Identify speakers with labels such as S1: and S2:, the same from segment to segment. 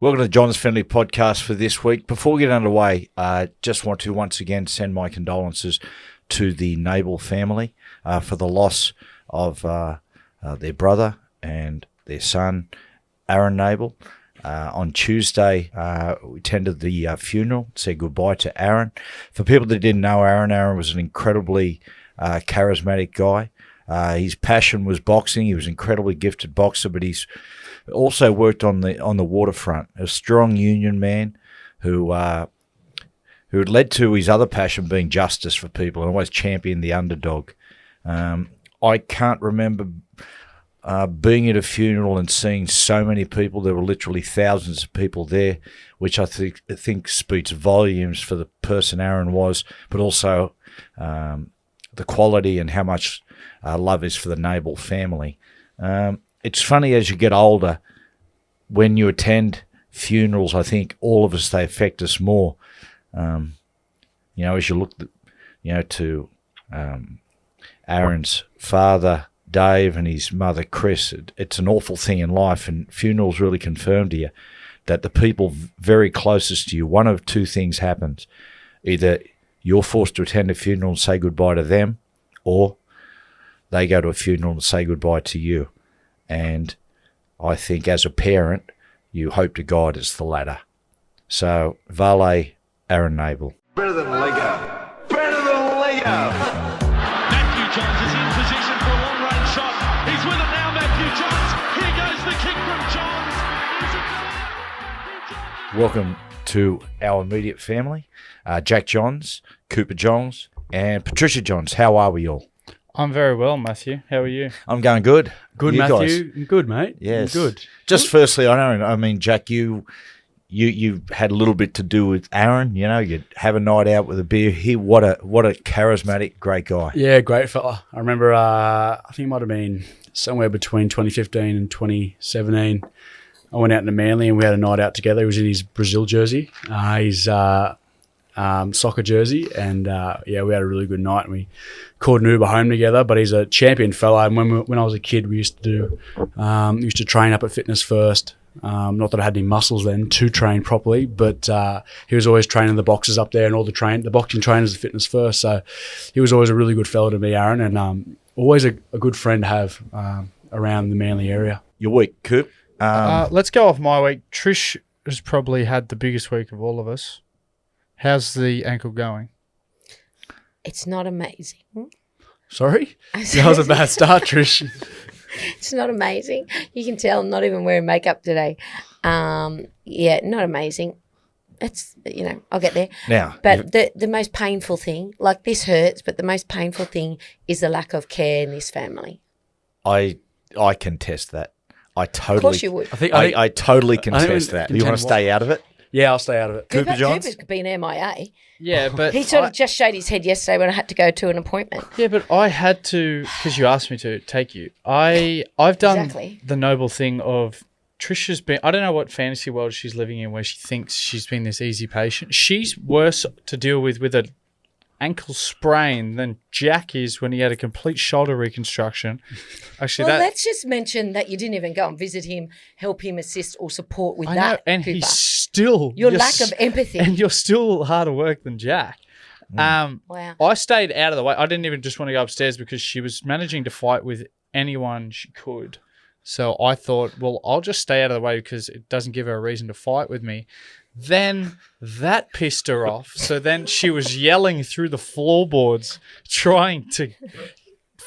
S1: Welcome to John's Friendly Podcast for this week. Before we get underway, I just want to once again send my condolences to the Nable family for the loss of their brother and their son, Aaron Nable. On Tuesday, we attended the funeral, said goodbye to Aaron. For people that didn't know Aaron was an incredibly charismatic guy. His passion was boxing. He was an incredibly gifted boxer, but he's also worked on the waterfront. A strong union man who had led to his other passion being justice for people and always championed the underdog. I can't remember being at a funeral and seeing so many people. There were literally thousands of people there, which I think speaks volumes for the person Aaron was, but also the quality and how much love is for the Nable family. It's funny as you get older, when you attend funerals, I think all of us, they affect us more. As you look, to Aaron's father, Dave, and his mother, Chris, it's an awful thing in life, and funerals really confirm to you that the people very closest to you, one of two things happens. Either you're forced to attend a funeral and say goodbye to them, or they go to a funeral and say goodbye to you. And I think as a parent, you hope to God it's the latter. So, Vale, Aaron Nable.
S2: Better than Lego. Better than Lego.
S3: Matthew Johns is in position for a long-range shot. He's with it now, Matthew Johns. Here goes the kick from Johns.
S1: Welcome to our immediate family. Jack Johns, Cooper Johns, and Patricia Johns. How are we all?
S4: I'm very well, Matthew. How are you?
S1: I'm going good.
S5: Good,
S1: You
S5: Matthew.
S1: guys?
S5: Good, mate.
S1: Yes.
S5: Good.
S1: Just firstly, Jack, you had a little bit to do with Aaron. You'd have a night out with a beer. What a charismatic, great guy.
S5: Yeah, great fella. I remember, I think it might have been somewhere between 2015 and 2017. I went out to Manly and we had a night out together. He was in his Brazil jersey, his soccer jersey, and we had a really good night. And we called an Uber home together. But he's a champion fella. And when I was a kid, we used to train up at Fitness First. Not that I had any muscles then to train properly, but he was always training the boxers up there and all the boxing trainers at Fitness First. So he was always a really good fella to me, Aaron, and always a good friend to have around the Manly area.
S1: Your week, Coop?
S4: Let's go off my week. Trish has probably had the biggest week of all of us. How's the ankle going?
S6: It's not amazing.
S5: Sorry? That was a bad start, Trish.
S6: It's not amazing. You can tell I'm not even wearing makeup today. Not amazing. It's, I'll get there.
S1: Now,
S6: but the most painful thing, like this hurts, but the most painful thing is the lack of care in this family.
S1: I contest that.
S6: Of course you would.
S1: I totally contest that. You want to stay out of it?
S5: Yeah, I'll stay out of it.
S1: Cooper Johns?
S6: Cooper's been MIA.
S4: Yeah, but
S6: He sort of just showed his head yesterday when I had to go to an appointment.
S4: Yeah, but I had to, because you asked me to take you. I've done
S6: Exactly.
S4: the noble thing of Trisha's been, I don't know what fantasy world she's living in where she thinks she's been this easy patient. She's worse to deal with an ankle sprain than Jack is when he had a complete shoulder reconstruction. Actually,
S6: Let's just mention that you didn't even go and visit him, help him, assist or support with
S4: I know,
S6: that,
S4: and
S6: Cooper.
S4: he's still
S6: Your lack of empathy.
S4: and you're still harder work than Jack.
S6: Wow.
S4: I stayed out of the way. I didn't even just want to go upstairs because she was managing to fight with anyone she could. So I thought, well, I'll just stay out of the way because it doesn't give her a reason to fight with me. Then that pissed her off. So then she was yelling through the floorboards, trying to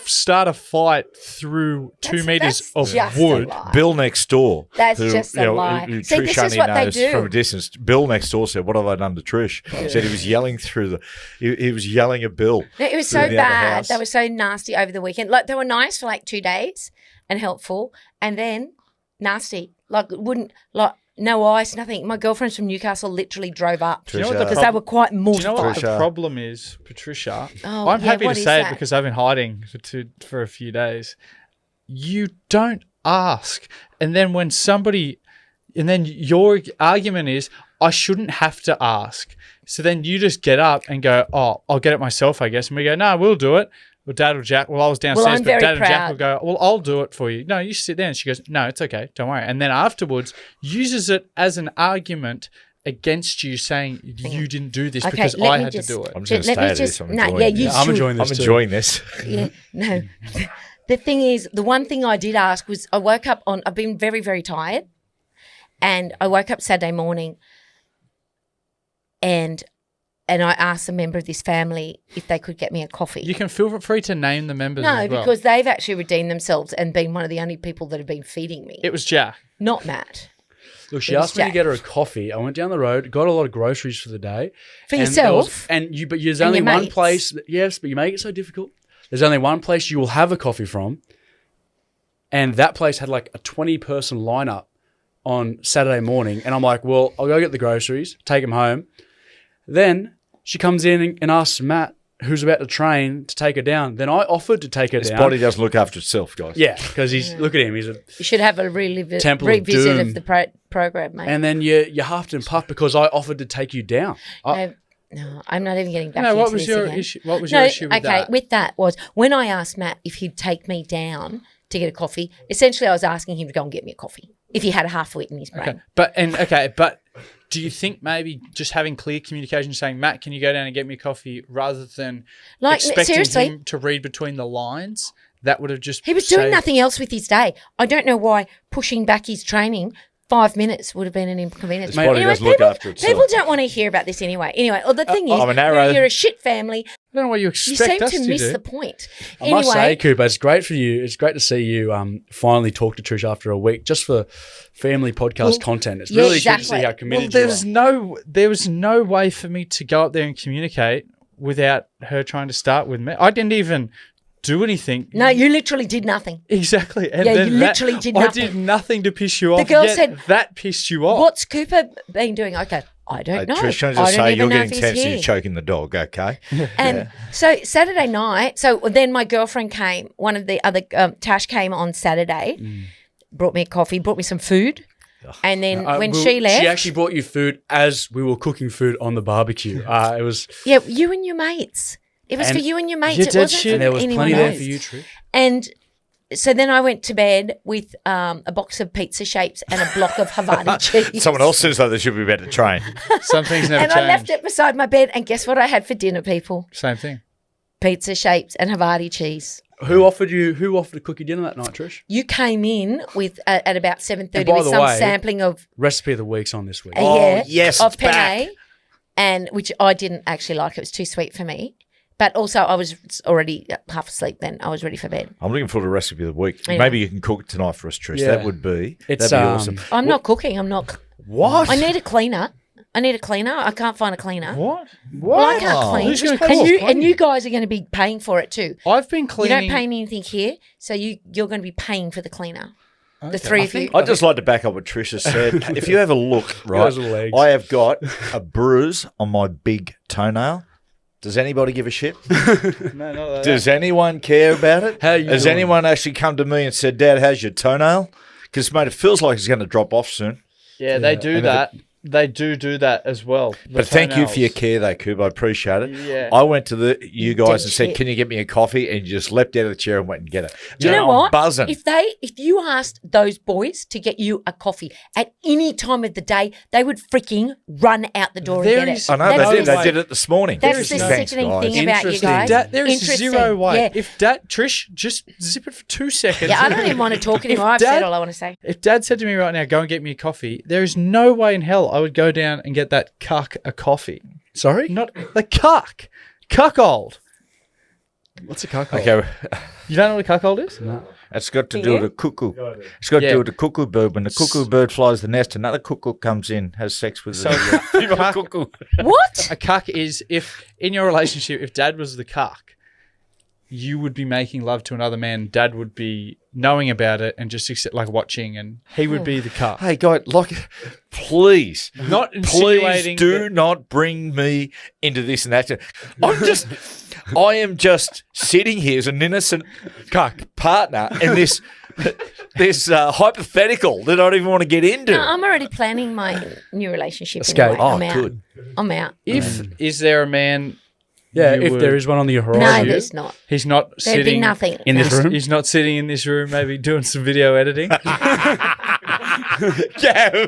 S4: start a fight through 2 meters of
S6: just a
S4: wood.
S6: lie.
S1: Bill next door.
S6: That's just a lie.
S1: Who
S6: See,
S1: Trish
S6: this is
S1: only
S6: what they
S1: knows
S6: do.
S1: from a distance. Bill next door said, "What have I done to Trish?" Said he was yelling through he was yelling at Bill.
S6: No, it was
S1: through
S6: so
S1: the other
S6: bad.
S1: house.
S6: They were so nasty over the weekend. Like, they were nice for like 2 days and helpful, and then nasty. Like, no ice, nothing. My girlfriends from Newcastle literally drove up
S1: Do you know what the
S6: because they were quite
S4: Do you know
S6: mortified.
S4: what the
S1: Tricia.
S4: problem is, Patricia?
S6: Oh,
S4: I'm
S6: yeah,
S4: happy
S6: what
S4: to
S6: is
S4: say
S6: that?
S4: it because I've been hiding for a few days. You don't ask. And then your argument is, I shouldn't have to ask. So then you just get up and go, oh, I'll get it myself, I guess. And we go, no, we'll do it. Well, Dad or Jack. Well, I was downstairs,
S6: I'm
S4: but
S6: very
S4: Dad and Jack
S6: proud.
S4: will go, well, I'll do it for you. No, you sit there. And she goes, no, it's okay. Don't worry. And then afterwards uses it as an argument against you, saying you didn't do this because
S6: let
S4: I
S6: me
S4: had
S6: just-
S4: to do it.
S1: I'm just going to
S6: Let
S1: stay
S6: me
S1: at this.
S6: just-
S1: I'm
S6: no,
S1: enjoying
S6: yeah,
S1: this.
S6: you
S5: I'm
S6: should.
S5: enjoying this
S1: I'm
S5: too.
S1: enjoying this.
S6: Yeah, no. The thing is, the one thing I did ask was I woke up on, I've been very, very tired. And I woke up Saturday morning and I asked a member of this family if they could get me a coffee.
S4: You can feel free to name the members
S6: No,
S4: as well.
S6: because they've actually redeemed themselves and been one of the only people that have been feeding me.
S4: It was Jack.
S6: Not Matt.
S5: Look, she
S6: It was
S5: asked me to
S6: Jack.
S5: get her a coffee. I went down the road, got a lot of groceries for the day.
S6: For
S5: and
S6: yourself?
S5: but there's
S6: And
S5: only
S6: your
S5: one
S6: mates?
S5: place. Yes, but you make it so difficult. There's only one place you will have a coffee from. And that place had like a 20-person lineup on Saturday morning. And I'm like, well, I'll go get the groceries, take them home. Then she comes in and asks Matt, who's about to train, to take her down. Then I offered to take her
S1: His
S5: down.
S1: body doesn't look after itself, guys.
S5: Yeah, because look at him. He's a,
S6: You should have a
S5: Temple of
S6: revisit
S5: Doom.
S6: of the program, mate.
S5: and then you huffed and puffed because I offered to take you down.
S6: No, I'm not even getting back
S4: No,
S6: into
S4: what was
S6: this
S4: your
S6: again.
S4: issue? What was your issue with
S6: okay,
S4: that?
S6: with that was when I asked Matt if he'd take me down to get a coffee, essentially I was asking him to go and get me a coffee if he had a half wheat in his brain.
S4: Okay, but do you think maybe just having clear communication, saying, Matt, can you go down and get me a coffee, rather than
S6: Like,
S4: expecting
S6: seriously?
S4: him to read between the lines, that would have just
S6: He was doing
S4: saved-
S6: nothing else with his day. I don't know why pushing back his training 5 minutes would have been an inconvenience.
S1: His body doesn't look after itself.
S6: People don't want to hear about this anyway. Anyway, well, the thing is,
S1: I'm an arrow.
S6: you're a shit family.
S4: I don't know what you
S6: You
S4: expect
S6: seem
S4: us
S6: to
S4: to
S6: miss
S4: do.
S6: the point.
S5: I must say, Cooper, it's great for you. It's great to see you finally talk to Trish after a week, just for family podcast content. It's
S6: yeah,
S5: really
S6: exactly.
S5: good to see how
S4: Well,
S5: committed
S4: there was no way for me to go up there and communicate without her trying to start with me. I didn't even do anything.
S6: No, you literally did nothing.
S4: Exactly. And
S6: Yeah,
S4: then
S6: you literally did
S4: I
S6: nothing.
S4: did nothing to piss you off.
S6: girl
S4: yet
S6: said,
S4: that pissed you off.
S6: What's Cooper been doing? Okay, I don't know.
S1: Trish, can I
S6: I
S1: just
S6: don't
S1: say
S6: even
S1: you're
S6: know
S1: getting
S6: if he's
S1: tense and
S6: here.
S1: you're choking the dog, okay?
S6: And so Saturday night, so then my girlfriend came, one of the other, Tash came on Saturday, brought me a coffee, brought me some food. And then when she left,
S5: she actually brought you food as we were cooking food on the barbecue. It was,
S6: yeah, you and your mates. It was
S5: And-
S6: for you and your mates.
S4: Yeah,
S6: It
S4: did
S6: wasn't
S4: she?
S6: for
S5: and there was
S6: anyone
S5: plenty there
S6: else.
S5: for you, Trish.
S6: And so then I went to bed with a box of pizza shapes and a block of Havarti cheese.
S1: Someone else seems like they should be about to train.
S4: Some things never
S6: And
S4: change.
S6: I left it beside my bed. And guess what I had for dinner, people?
S4: Same thing.
S6: Pizza shapes and Havarti cheese.
S5: Who offered to cook you dinner that night, Trish?
S6: You came in with at about 7:30
S5: And by
S6: with
S5: the
S6: some
S5: way-
S6: sampling of
S5: Recipe of the week's on this week.
S1: yes,
S6: of
S1: it's back.
S6: penne, and which I didn't actually like. It was too sweet for me. But also, I was already half asleep then. I was ready for bed.
S1: I'm looking for the recipe of the week.
S6: Anyway.
S1: Maybe you can cook it tonight for us, Trish.
S5: Yeah.
S1: That would be
S5: It's,
S1: that'd be awesome.
S6: I'm not cooking. I'm not.
S1: What?
S6: I need a cleaner. I can't find a cleaner.
S4: What?
S6: Well, I can't
S1: Oh,
S6: clean.
S4: who's gonna
S6: and
S4: clean?
S6: you guys are going to be paying for it too.
S4: I've been
S6: You
S4: cleaning.
S6: don't pay me anything here, so you're going to be paying for the cleaner. The three of you.
S1: I'd just like to back up what Tricia said. If you have a look, right,
S5: Those legs.
S1: I have got a bruise on my big toenail. Does anybody give a shit?
S4: No, not like
S1: Does anyone care about it?
S5: How you
S1: Has
S5: doing?
S1: anyone actually come to me and said, Dad, how's your toenail? Because, mate, it feels like it's going to drop off soon.
S4: Yeah, they do
S1: And
S4: that. They do that as well. the
S1: But thank you for your
S4: toenails.
S1: care, though, Coop. I appreciate it.
S4: Yeah.
S1: I went to you guys and said,
S6: shit.
S1: "Can you get me a coffee?" And you just leapt out of the chair and went and get it.
S6: Do you know
S1: I'm
S6: what?
S1: Buzzing.
S6: If you asked those boys to get you a coffee at any time of the day, they would freaking run out the door
S4: There
S6: and get
S4: is-
S6: it.
S1: I know
S6: That's
S1: they did.
S6: the-
S1: They did it this morning.
S6: That's the
S1: Thanks,
S6: sickening
S1: guys.
S6: thing about you
S5: Interesting.
S6: guys.
S4: There is
S6: Interesting.
S4: zero way.
S6: Yeah.
S4: If Dad, Trish, just zip it for 2 seconds.
S6: Yeah, I don't even want to talk anymore. I've
S4: Dad-
S6: said all I want to say.
S4: If Dad said to me right now, go and get me a coffee, there is no way in hell I would go down and get that cuck a coffee.
S5: Sorry?
S4: Not the cuck. Cuckold.
S5: What's a cuckold?
S1: Okay,
S4: You don't know what a cuckold is?
S1: it's got to do with the cuckoo. It's got to
S4: Yeah.
S1: do with the cuckoo bird. When the cuckoo bird flies the nest, another cuckoo comes in, has sex with
S4: So
S1: the
S4: cuck-
S1: cuckoo.
S6: What?
S4: a cuck is if in your relationship, if Dad was the cuck, you would be making love to another man. Dad would be knowing about it and just like watching, and he would be the cuck.
S1: Hey, guys, please.
S4: Not
S1: Please
S4: insinuating.
S1: do
S4: that-
S1: not bring me into this and that. I am just sitting here as an innocent partner in this hypothetical that I don't even want to get into.
S6: No, I'm already planning my new relationship.
S5: Escape.
S6: Anyway. I'm
S1: Oh,
S6: out.
S1: good.
S6: I'm out.
S4: Is there a man
S5: Yeah,
S4: you
S5: if
S4: would-
S5: there is one on the
S6: No,
S5: horizon.
S6: there's not.
S4: He's not
S6: There'd be
S4: sitting
S6: nothing.
S5: in this room?
S4: He's not sitting in this room, maybe doing some video editing.
S6: Yeah,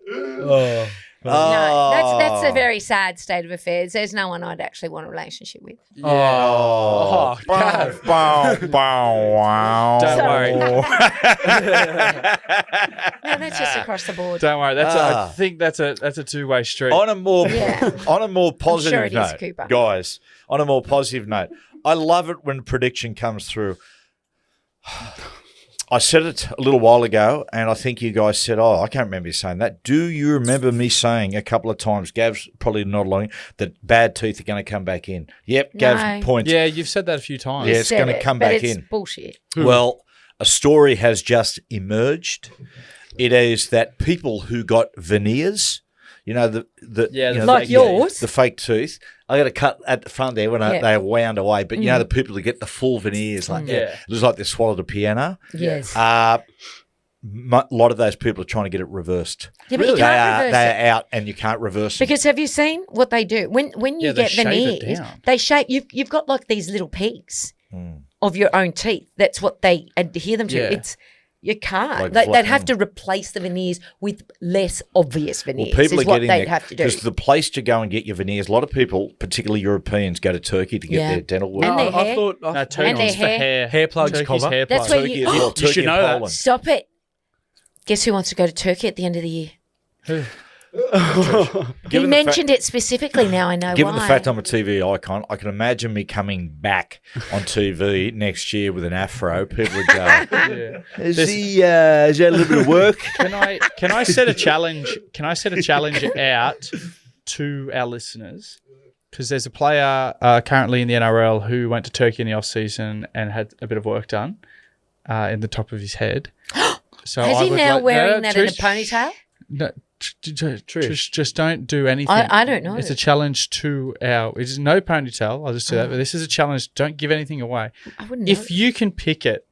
S6: no. No, that's a very sad state of affairs. There's no one I'd actually want a relationship with.
S5: Oh, Gav.
S4: Don't worry.
S6: No, that's just across the board.
S4: Don't worry. That's
S1: Ah.
S4: I think that's a two-way street.
S1: On a more
S6: Yeah.
S1: on a more positive
S6: sure it is,
S1: note,
S6: Cooper.
S1: guys. On a more positive note, I love it when prediction comes through. I said it a little while ago, and I think you guys said, "Oh, I can't remember you saying that." Do you remember me saying a couple of times? Gav's probably not lying that bad teeth are going to come back in. Yep, Gav's
S6: No.
S1: points.
S4: Yeah, you've said that a few times.
S1: Yeah, it's
S6: Said
S1: gonna
S6: it,
S1: come
S6: but
S1: back
S6: it's
S1: in.
S6: bullshit.
S1: Well, a story has just emerged. It is that people who got veneers, you know, the
S4: Yeah,
S1: you know,
S6: Like yours?
S1: the fake tooth. I got a cut at the front there when
S6: Yeah.
S1: they wound away. But you know, the people who get the full veneers, like
S4: Yeah.
S1: it looks like they swallowed a piano.
S6: Yes.
S1: A lot of those people are trying to get it reversed.
S6: Yeah, but you can't reverse
S1: they
S6: it.
S1: are out, and you can't reverse it.
S6: Because have you seen what they do when you
S4: Yeah, they
S6: get
S4: shave it
S6: veneers?
S4: down.
S6: They shave. You've got like these little peaks
S1: Hmm.
S6: of your own teeth. That's what they adhere them to.
S4: Yeah.
S6: It's you can't.
S1: Like
S6: They'd have to replace the veneers with less obvious
S1: Well,
S6: veneers.
S1: people
S6: is
S1: are
S6: what
S1: getting
S6: they'd have to do.
S1: because the place to go and get your veneers. A lot of people, particularly Europeans, go to Turkey to get
S6: Yeah.
S1: their dental work.
S6: And their
S5: I
S6: hair.
S5: thought.
S4: No,
S6: And
S4: Turkey's
S6: their
S4: for hair.
S5: Hair plugs
S4: Turkey's
S5: cover.
S4: hair
S6: That's
S4: plugs.
S6: where
S1: Turkey
S6: you-
S1: as well.
S5: You should
S1: Turkey
S5: know
S1: and
S5: that.
S1: Poland.
S6: Stop it. Guess who wants to go to Turkey at the end of the year? He
S1: Given the
S6: mentioned it specifically. Now I know
S1: Given
S6: why.
S1: the fact I'm a TV icon, I can imagine me coming back on TV next year with an afro. People would go, "Is that a little bit of work?"
S4: Can I set a challenge? Can I set a challenge out to our listeners? Because there's a player currently in the NRL who went to Turkey in the off season and had a bit of work done in the top of his head. So
S6: Is
S4: I
S6: he
S4: would
S6: now
S4: like-
S6: wearing
S4: No,
S6: that in a
S4: Trish,
S6: ponytail?
S4: No, just don't do anything.
S6: I don't know.
S4: It's a challenge to our. It's no ponytail. I'll just do that. But this is a challenge. Don't give anything away.
S6: I wouldn't know.
S4: If you can pick it,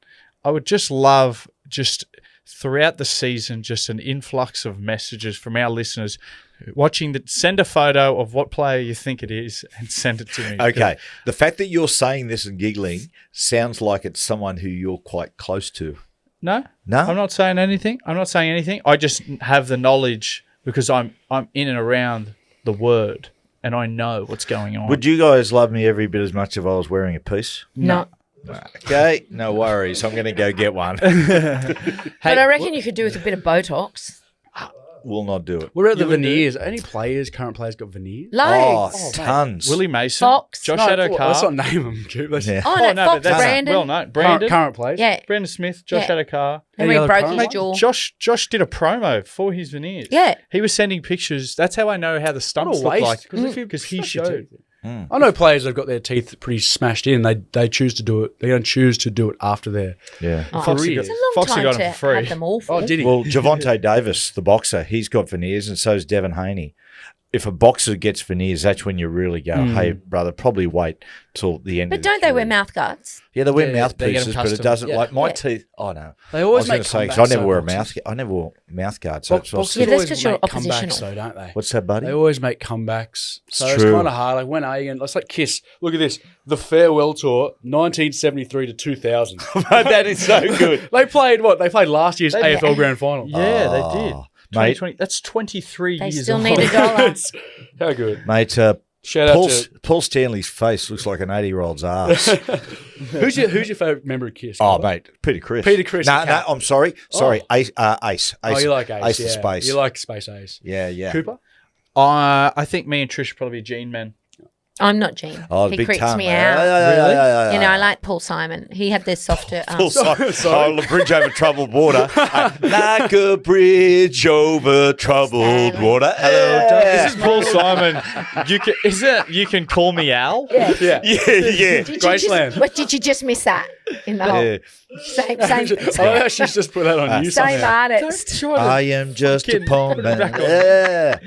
S4: I would just love just throughout the season just an influx of messages from our listeners watching that. Send a photo of what player you think it is and send it to me.
S1: Okay, the fact that you're saying this and giggling sounds like it's someone who you're quite close to.
S4: No,
S1: No?
S4: I'm not saying anything. I just have the knowledge because I'm in and around the word and I know what's going on.
S1: Would you guys love me every bit as much if I was wearing a piece?
S6: no.
S1: Okay, no worries. I'm going to go get one.
S6: But I reckon you could do with a bit of Botox.
S1: Will not do it.
S5: What about the veneers? Any current players got veneers?
S6: Loads.
S1: Oh, tons.
S4: Willie Mason,
S6: Fox.
S4: Josh
S5: No,
S4: Adokar.
S5: let's not name them, Coop. Let's-
S1: Yeah.
S6: Oh, no,
S4: but
S6: Fox,
S4: that's
S6: Brandon.
S4: well known. Brandon,
S5: Current players.
S6: Yeah.
S4: Brandon Smith, Josh
S6: Yeah.
S4: Adokar.
S6: And
S5: Any
S6: we
S5: other
S6: broke
S5: current
S6: his
S5: ones?
S6: jaw.
S4: Josh did a promo for his veneers.
S6: Yeah.
S4: He was sending pictures. That's how I know how the stumps
S5: What a
S4: look
S5: waste,
S4: like.
S5: 'cause if you
S4: Because he
S5: smash your
S4: showed.
S5: teeth. I know players that have got their teeth pretty smashed in. They choose to do it. They don't choose to do it after their.
S1: Yeah.
S6: Oh,
S4: Foxy
S6: it's
S4: got-
S6: a long
S4: Foxy
S6: time
S4: got
S6: to
S4: him for free.
S6: have them awful.
S5: Oh, did he?
S1: Well, Javonte Davis, the boxer, he's got veneers, and so's Devin Haney. If a boxer gets veneers, that's when you really go, hey, brother, probably wait till the end
S6: But
S1: of
S6: don't
S1: the
S6: they wear
S1: career.
S6: mouth guards?
S1: Yeah, they wear
S4: Yeah, they get
S1: mouthpieces, but it
S4: accustomed.
S1: doesn't,
S4: Yeah.
S1: like my
S6: Yeah.
S1: teeth, oh no.
S5: They always
S1: I was
S5: make
S1: going to say, because
S5: comebacks,
S1: I never
S5: though,
S1: wear a
S5: boxers.
S1: I never wore mouth guards. So
S5: Boxers
S6: Yeah, that's
S5: always
S6: 'cause you're
S5: make comebacks,
S6: oppositional.
S5: though, don't they?
S1: what's that, buddy?
S5: They always make comebacks. So it's
S1: true.
S5: kind of hard. Like, when are you going to... It's like Kiss. Look at this. The Farewell Tour, 1973 to 2000.
S1: That is so good.
S5: They played what? They played last year's AFL Grand Final.
S4: Yeah, they did.
S1: Mate.
S4: 2020 that's 23
S6: They
S4: years
S6: still
S4: old.
S6: need a dollar.
S5: How good.
S1: Mate,
S5: Shout out
S1: Paul Stanley's face looks like an 80-year-old's ass.
S5: Who's your favourite member of Kiss?
S1: Oh,
S5: Carla?
S1: mate, Peter Chris.
S5: Peter Criss,
S1: No,
S5: the
S1: no,
S5: cat.
S1: I'm sorry. Ace.
S5: Oh, you like Ace.
S1: Ace
S5: yeah.
S1: of Space.
S5: You like Space Ace.
S1: Yeah, yeah.
S5: Cooper?
S4: I think me and Trish are probably Gene men.
S6: I'm not Gene.
S1: Oh, the
S6: He
S1: big
S6: creeps
S1: tongue.
S6: me
S1: Yeah,
S6: out.
S1: yeah, yeah, yeah, yeah.
S6: You know, I like Paul Simon. He had this softer.
S1: Full sorry. Oh, the bridge over troubled water. Like a bridge over troubled water. Hello,
S4: This is Paul Simon. You can call me Al.
S6: Yeah.
S5: Yeah.
S1: Yeah, yeah.
S6: Did you
S5: Graceland.
S6: just, what, did you just miss that in the whole
S1: Yeah.
S6: same
S5: I like how she's just put that on you
S6: same
S5: somehow.
S6: artist?
S1: I am just a
S4: Fucking
S1: pawn
S4: put it back
S1: man.
S4: on.
S1: Yeah.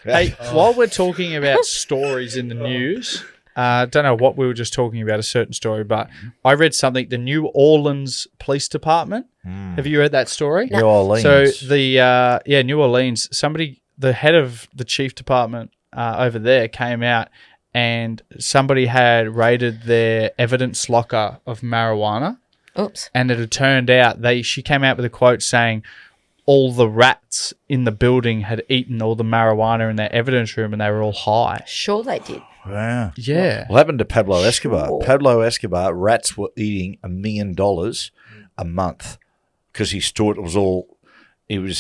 S4: Hey, while we're talking about stories in the news, don't know what we were just talking about, a certain story, but I read something. The New Orleans Police Department. Have you read that story?
S1: New Orleans.
S4: So the New Orleans, the head of the chief department over there came out, and somebody had raided their evidence locker of marijuana,
S6: Oops.
S4: and it had turned out she came out with a quote saying all the rats in the building had eaten all the marijuana in their evidence room, and they were all high.
S6: Sure they did.
S1: Wow.
S4: Yeah.
S1: What happened to Pablo Escobar?
S6: Sure.
S1: Pablo Escobar, rats were eating $1 million a month because he stored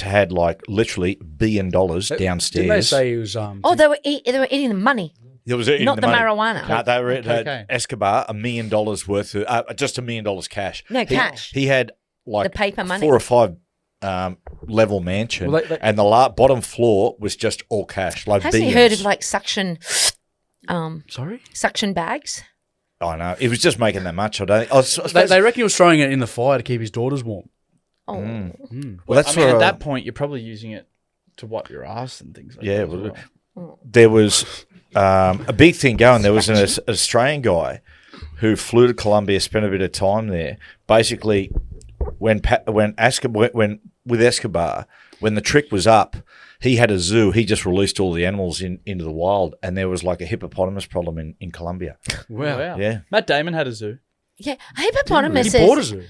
S1: had like literally $1 billion downstairs.
S5: Didn't they say he was?
S6: Oh, they were eating the money.
S1: It was eating
S6: Not the
S1: money.
S6: marijuana.
S1: No, they were
S4: Cocaine.
S1: Escobar $1 million worth of just $1 million cash.
S6: No, cash.
S1: He had like
S6: The paper money.
S1: 4 or 5 level mansion,
S5: Well, they-
S1: and the bottom floor was just all cash. Like
S6: Hasn't he
S1: billions.
S6: heard of like suction bags?
S1: I know. He was just making that much. I don't. I suppose-
S5: They reckon he was throwing it in the fire to keep his daughters warm.
S6: Oh,
S1: well, that's
S4: I mean,
S1: what
S4: at that point, you're probably using it to wipe your ass and things like
S1: Yeah,
S4: that. as
S1: well,
S4: well.
S1: there was a big thing going. There was an Australian guy who flew to Colombia, spent a bit of time there. Basically, when with Escobar, when the trick was up, he had a zoo. He just released all the animals into the wild, and there was like a hippopotamus problem in Colombia.
S5: Wow.
S1: Yeah.
S4: Matt Damon had a zoo.
S6: yeah.
S5: He
S6: Hippopotamuses
S5: bought a zoo.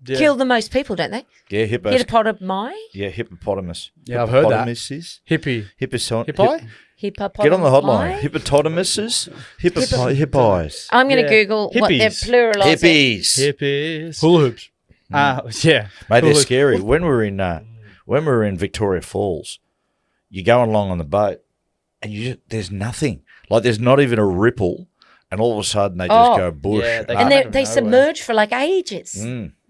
S4: Yeah.
S6: kill the most people, don't they?
S1: Yeah,
S6: Hippopotami?
S1: hippopotamus.
S5: Yeah, I've heard that.
S1: Hippopotamuses.
S4: Hippie.
S1: Hippopotamus.
S4: Hippi?
S6: Hippopotami.
S1: Get on the hotline. Hippopotamuses. Hippos.
S6: I'm going to
S4: Yeah.
S6: Google what they're
S4: Hippies.
S6: pluralising.
S1: Hippies.
S4: Hippies.
S5: Hula hoops.
S4: Yeah.
S1: Mate, they're
S4: Hula-
S1: scary. When we were in Victoria Falls, you're going along on the boat, and there's nothing. Like there's not even a ripple, and all of a sudden they just
S6: Oh.
S1: go bush.
S4: Yeah, they
S6: And
S4: Out
S6: they
S4: of
S6: submerge for like ages.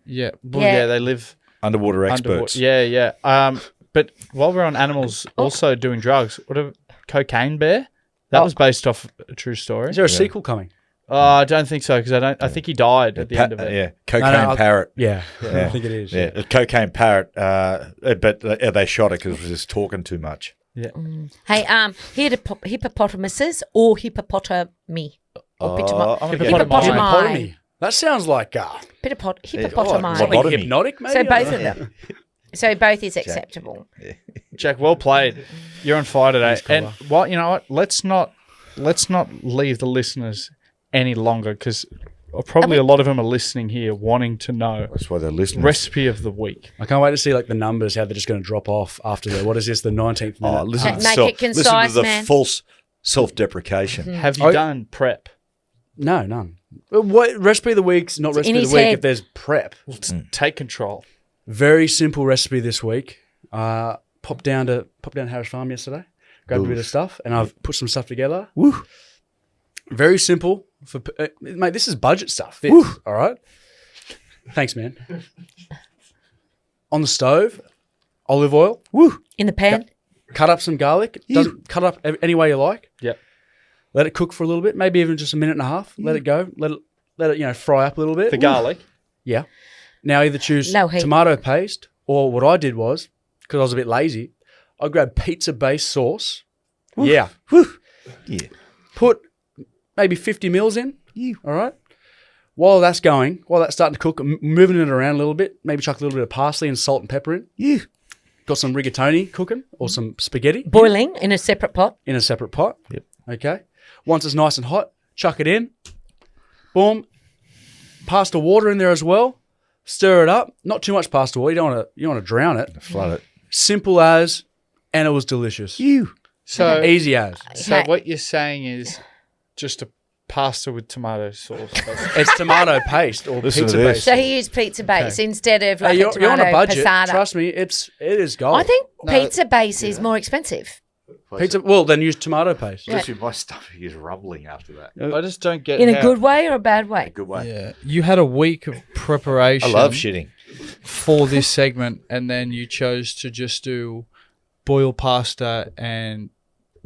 S4: Yeah. Well,
S6: Yeah.
S4: yeah, they live
S1: underwater
S4: underwater.
S1: experts.
S4: Yeah. But while we're on animals also doing drugs, what a cocaine bear? That was based off a true story.
S5: Is there a sequel coming?
S4: I don't think so because I think he died at the end of it.
S1: Yeah, cocaine
S5: No,
S1: parrot.
S5: Yeah, I think it is.
S1: Yeah, a cocaine parrot. But they shot it because it was just talking too much.
S6: Hey, hippopotamuses or hippopotami? Or
S1: I'm gonna go
S6: hippopotami.
S5: Hippopotami. That sounds like
S6: Hippopotami.
S1: Lobotomy.
S5: hypnotic, maybe.
S6: So both of them. So both is acceptable.
S4: Jack, well played. You're on fire today. And what you know what? Let's not leave the listeners any longer because probably a lot of them are listening here wanting to know
S1: That's why they're listening.
S4: recipe of the week.
S5: I can't wait to see like the numbers, how they're just going to drop off after the, what is this, the 19th minute?
S1: Oh, listen,
S6: Make
S1: to
S6: it concise,
S1: listen to the
S6: man.
S1: false self-deprecation.
S4: Have you done prep?
S5: No, none. What recipe of the week's not recipe of
S6: his
S5: the week
S6: head.
S5: if there's prep.
S4: Take control.
S5: Very simple recipe this week. Popped down to Harris Farm yesterday, grabbed a bit of stuff, and I've put some stuff together.
S1: Woo.
S5: Very simple. Mate, this is budget stuff. This, all right? Thanks, man. On the stove, olive oil.
S6: In the pan?
S5: Cut up some garlic. Doesn't cut up any way you like.
S4: Yep.
S5: Let it cook for a little bit, maybe even just a minute and a half. Let it go. Let it fry up a little bit.
S4: The garlic.
S5: Yeah. Now either choose
S6: No heat.
S5: tomato paste, or what I did was, because I was a bit lazy, I grabbed pizza-based sauce. Yeah.
S1: Yeah.
S5: Put maybe 50 mils in. All right. While that's starting to cook, moving it around a little bit, maybe chuck a little bit of parsley and salt and pepper in.
S1: Yeah.
S5: Got some rigatoni cooking or some spaghetti
S6: Boiling in a separate pot?
S5: in a separate pot. Yep. Okay. Once it's nice and hot, chuck it in. Boom. Pasta water in there as well. Stir it up. Not too much pasta water. You don't want to drown it.
S1: Flood it.
S5: Simple as, and it was delicious.
S4: So
S5: Easy as.
S4: So
S6: Hey.
S4: what you're saying is just a pasta with tomato sauce.
S5: It's tomato paste or
S1: Listen to
S5: pizza
S1: this.
S5: paste.
S6: So he used pizza base instead of like
S5: Hey,
S6: a
S5: you're
S6: tomato
S5: on a budget.
S6: passata.
S5: Trust me, it is gold.
S6: I think pizza base is more expensive.
S5: pizza. Well, then use tomato paste.
S6: Yeah.
S1: My stomach is rumbling after that.
S4: I just don't get
S6: In a
S4: how-
S6: good way or a bad way?
S1: Good way.
S4: Yeah, you had a week of preparation.
S1: I love shitting.
S4: for this segment, and then you chose to just do boiled pasta and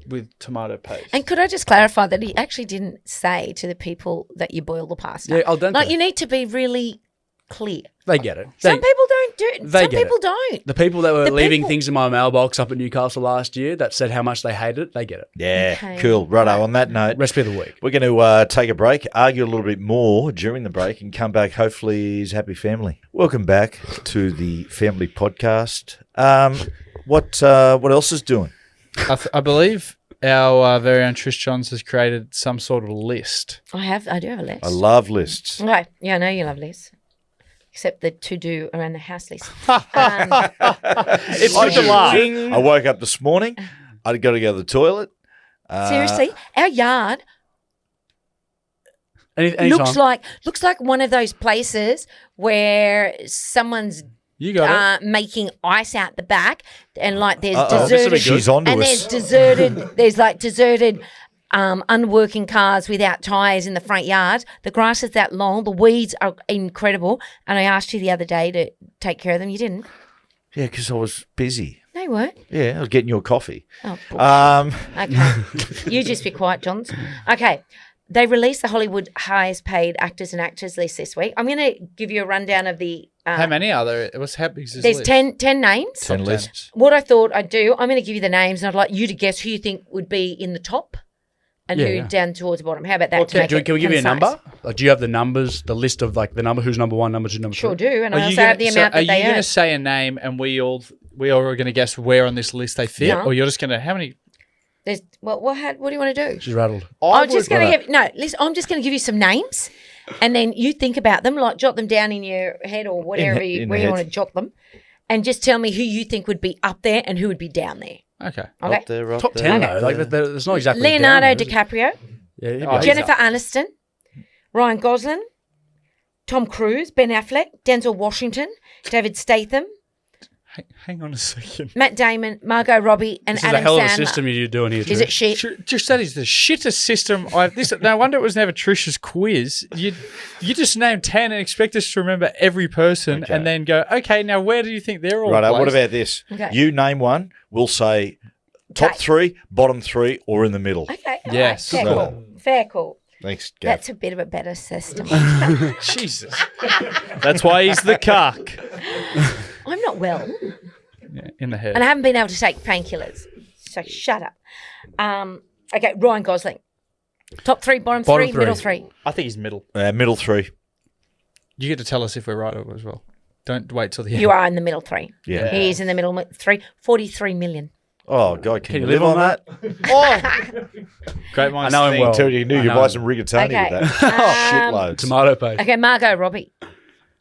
S4: with tomato paste.
S6: And could I just clarify that he actually didn't say to the people that you boil the pasta?
S5: Yeah, al dente.
S6: Like you need to be really clear.
S5: They get it.
S6: Some people don't do it.
S5: they
S6: Some
S5: get
S6: people
S5: it.
S6: don't.
S5: The people that were
S6: The
S5: leaving
S6: people-
S5: things in my mailbox up at Newcastle last year that said how much they hated it, they get it.
S1: Yeah,
S6: Okay.
S1: cool. Righto, on that note,
S5: Recipe of the week.
S1: we're going to take a break, argue a little bit more during the break, and come back, hopefully, as happy family. Welcome back to the Family Podcast. What else is doing?
S4: I believe our very own Trish Johns has created some sort of list.
S6: I do have a list.
S1: I love lists.
S6: Okay. Yeah, I know you love lists. Except the to-do around the house list.
S4: It's with the laugh.
S1: I woke up this morning. I got to go to the toilet.
S6: Seriously, our yard
S5: Anytime.
S6: looks like one of those places where someone's
S4: You got it.
S6: making ice out the back, and like there's
S1: Uh-oh.
S6: deserted.
S1: She's onto
S6: and
S1: us.
S6: there's like deserted, unworking cars without tyres in the front yard. The grass is that long. The weeds are incredible. And I asked you the other day to take care of them. You didn't.
S1: Yeah, because I was busy.
S6: No, you weren't.
S1: Yeah, I was getting you a coffee.
S6: Oh, bullshit.
S1: Um,
S6: Okay. You just be quiet, Johns. Okay. They released the Hollywood highest paid actors and actors list this week. I'm going to give you a rundown of the.
S4: How many are there? How big is this
S6: There's
S4: list?
S6: 10 names.
S1: 10 lists.
S6: What I thought I'd do, I'm going to give you the names, and I'd like you to guess who you think would be in the top and who down towards the bottom. How about that?
S5: Can we give you a
S6: concise?
S5: number? Like, do you have the numbers, the list of like the number, who's number 1, number 2, number 3?
S6: Sure do, and
S4: Are
S6: I
S4: you
S6: also
S4: gonna-
S6: have the amount
S4: Are
S6: that
S4: you
S6: they
S4: going to
S6: earn.
S4: say a name and we all are going to guess where on this list they fit?
S6: No.
S4: Or you're just going to, how many?
S6: There's what do you want to do?
S5: She's rattled.
S6: I'm just going to I'm just going to give you some names, and then you think about them, like jot them down in your head or whatever
S1: in
S6: where
S1: the
S6: you
S1: head.
S6: want to jot them, and just tell me who you think would be up there and who would be down there.
S4: Okay.
S6: Okay.
S1: Up there, up
S5: Top
S1: there.
S5: 10 though. Like there's not exactly
S6: Leonardo
S5: down there, is it?
S6: DiCaprio,
S5: Yeah, he'd be
S4: Oh,
S5: up
S6: Jennifer
S5: there.
S6: Aniston, Ryan Gosling, Tom Cruise, Ben Affleck, Denzel Washington, David Statham,
S4: Hang on a second.
S6: Matt Damon, Margot Robbie, and
S5: This is a
S6: Adam
S5: hell of a
S6: Sandler.
S5: system you're doing here.
S6: Is it shit?
S4: Trish, that is the shittest system no wonder it was never Trish's quiz. You just name 10 and expect us to remember every person and then go, okay, now where do you think they're all
S1: Right, what
S4: placed?
S1: about this?
S6: Okay.
S1: You name one, we'll say top
S6: Okay.
S1: 3, bottom 3, or in the middle.
S6: Okay. all
S4: Yes.
S6: right, fair call. Fair call.
S1: Thanks, Gav.
S6: That's a bit of a better system.
S4: Jesus. That's why he's the cuck.
S6: I'm not well,
S4: Yeah, in the head.
S6: and I haven't been able to take painkillers. So shut up. Okay, Ryan Gosling. Top 3, bottom 3,
S5: Bottom
S6: middle
S5: three.
S6: 3.
S4: I think he's middle.
S1: Middle 3.
S4: You get to tell us if we're right as well. Don't wait till the end.
S6: You are in the middle 3.
S1: Yeah.
S6: He is in the middle 3. 43 million.
S1: Oh, God, can you
S5: you
S1: live
S5: live
S1: on
S5: on
S1: that?
S4: Great minds
S5: I know him
S4: think.
S5: well.
S1: Until you knew
S5: I
S1: you
S5: know.
S1: buy some rigatoni
S6: Okay.
S1: with that. Shitloads.
S5: Tomato paste.
S6: Okay, Margot Robbie.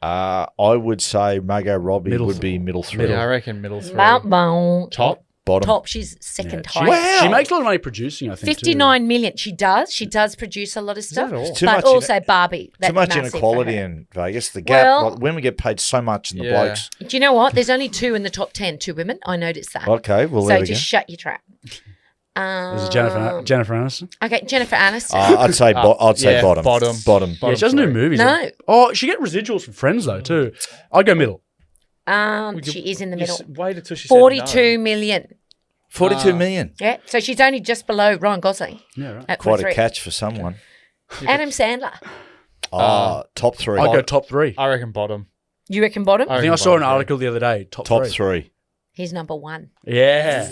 S1: I would say Margot Robbie
S5: Middle
S1: would be middle 3.
S4: Yeah, I reckon middle 3.
S6: Top.
S1: Bottom.
S6: Top. She's second
S5: She,
S6: highest.
S5: she makes a lot of money producing, I think.
S6: 59 million. She does. She does produce a lot of stuff.
S4: all?
S1: Too
S6: But
S1: much
S6: also Barbie.
S1: Too
S6: That's
S1: much
S6: massive for
S1: inequality
S6: her.
S1: in Vegas. The gap,
S6: Well-
S1: like, women get paid so much and the
S4: Yeah.
S1: blokes.
S6: Do you know what? There's only 2 in the top 10, 2 women. I noticed that.
S1: Okay, well,
S6: so
S1: there we
S6: just shut your trap.
S5: There's a Jennifer Aniston.
S6: Okay, Jennifer Aniston.
S1: I'd say, I'd say
S4: yeah,
S1: bottom.
S4: bottom.
S1: Bottom.
S5: Yeah, she doesn't do
S4: three.
S5: movies.
S6: No.
S5: Oh, she get residuals from Friends though too. I'd go middle.
S6: She is in the middle.
S4: Wait until she
S6: 42 million.
S1: 42 million.
S6: Yeah, so she's only just below Ryan Gosling.
S5: Yeah, right.
S6: At
S1: Quite
S6: 43.
S1: a catch for someone.
S6: Adam Sandler.
S1: Top 3.
S5: I'd go top 3.
S4: I reckon bottom.
S6: You reckon bottom?
S5: I think I saw an article the other day. Top
S1: Top
S5: 3.
S1: 3.
S6: He's number 1.
S5: Yeah.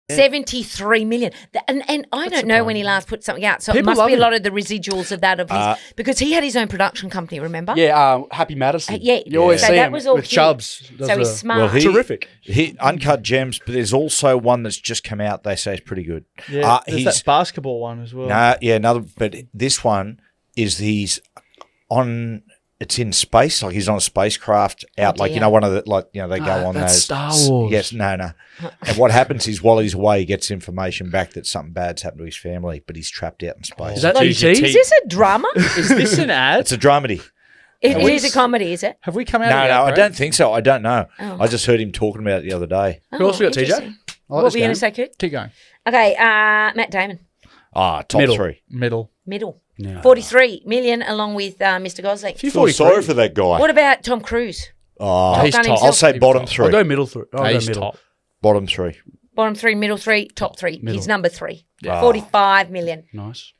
S6: 73 million. And I don't know when he last put something out. So
S5: People
S6: it must
S5: love
S6: be a
S5: him.
S6: lot of the residuals of that of his because he had his own production company, remember?
S5: Yeah, Happy Madison.
S6: Yeah.
S5: You always
S6: So
S5: see
S6: that
S5: him
S6: was all
S5: with
S6: him.
S5: Chubbs. Does
S6: So he's
S5: the-
S6: smart.
S1: Well, he-
S5: Terrific.
S1: Uncut Gems, but there's also one that's just come out. They say is pretty good.
S4: Yeah, there's
S1: he's
S4: that basketball one as well.
S1: another. But this one is he's on. It's in space, like he's on a spacecraft out, like
S6: dear.
S1: one of the they go on
S5: that's
S1: those
S5: Star Wars.
S1: Yes, no. And what happens is while he's away, he gets information back that something bad's happened to his family, but he's trapped out in space.
S5: Is that
S6: Like,
S5: GT?
S6: is this a drama?
S4: Is this an ad?
S1: It's a dramedy.
S6: It is a comedy, is it?
S4: Have we come out
S1: No,
S4: of that,
S1: I
S4: Brad?
S1: don't think so. I don't know.
S6: Oh.
S1: I just heard him talking about it the other day.
S5: Who else we got, TJ?
S6: interesting.
S5: I like
S6: What
S5: this
S6: were you going
S5: game.
S6: to say, Coot?
S4: Keep going.
S6: Okay, Matt Damon.
S1: Top
S5: Middle.
S1: 3.
S4: Middle.
S6: Middle.
S5: Yeah.
S6: 43 million along with Mr. Gosling.
S5: Few
S1: Feel
S5: 43.
S1: sorry for that guy.
S6: What about Tom Cruise?
S4: He's
S6: Gun
S4: top.
S6: himself.
S1: I'll say
S4: He's
S1: bottom
S4: top.
S1: 3.
S5: I'll go middle 3. I'll go
S4: He's
S5: middle.
S4: top.
S1: Bottom 3.
S6: Bottom 3, middle 3, top 3.
S5: Middle.
S6: He's number 3.
S1: Yeah.
S6: 45 million.
S5: Nice.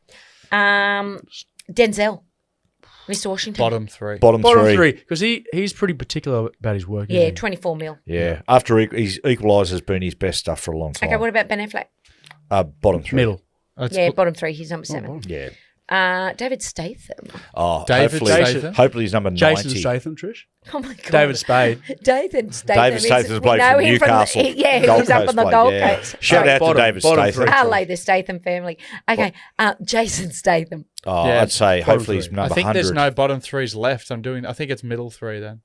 S6: Denzel. Mr. Washington.
S4: Bottom 3.
S1: Bottom
S5: Bottom
S1: 3.
S5: 3 because he's pretty particular about his work.
S6: Yeah,
S5: isn't he?
S6: 24 mil.
S1: Yeah. After his Equaliser's been his best stuff for a long time.
S6: Okay, what about Ben Affleck?
S1: Bottom 3.
S5: Middle.
S6: Yeah, bottom 3. He's number 7.
S1: Yeah.
S6: David Statham.
S1: Oh,
S4: David Statham?
S1: hopefully he's number 90.
S5: Jason Statham, Trish.
S6: Oh my god.
S5: David Spade.
S6: David Statham.
S1: David Statham's
S6: we
S1: played
S6: know
S1: for
S6: him
S1: Newcastle.
S6: yeah,
S1: Gold
S6: he's up
S1: Coast
S6: on the
S1: bloke,
S6: Gold
S1: yeah.
S6: Coast.
S1: Shout
S6: Sorry.
S1: out to
S5: Bottom-
S1: David
S5: bottom
S1: Statham.
S5: three.
S6: Hello, the Statham family. Okay, Jason Statham.
S1: Oh,
S4: Yeah.
S1: I'd say
S5: Bottom
S1: hopefully he's
S5: three.
S1: number
S4: I think
S1: 100.
S4: there's no bottom threes left. I think it's middle three then.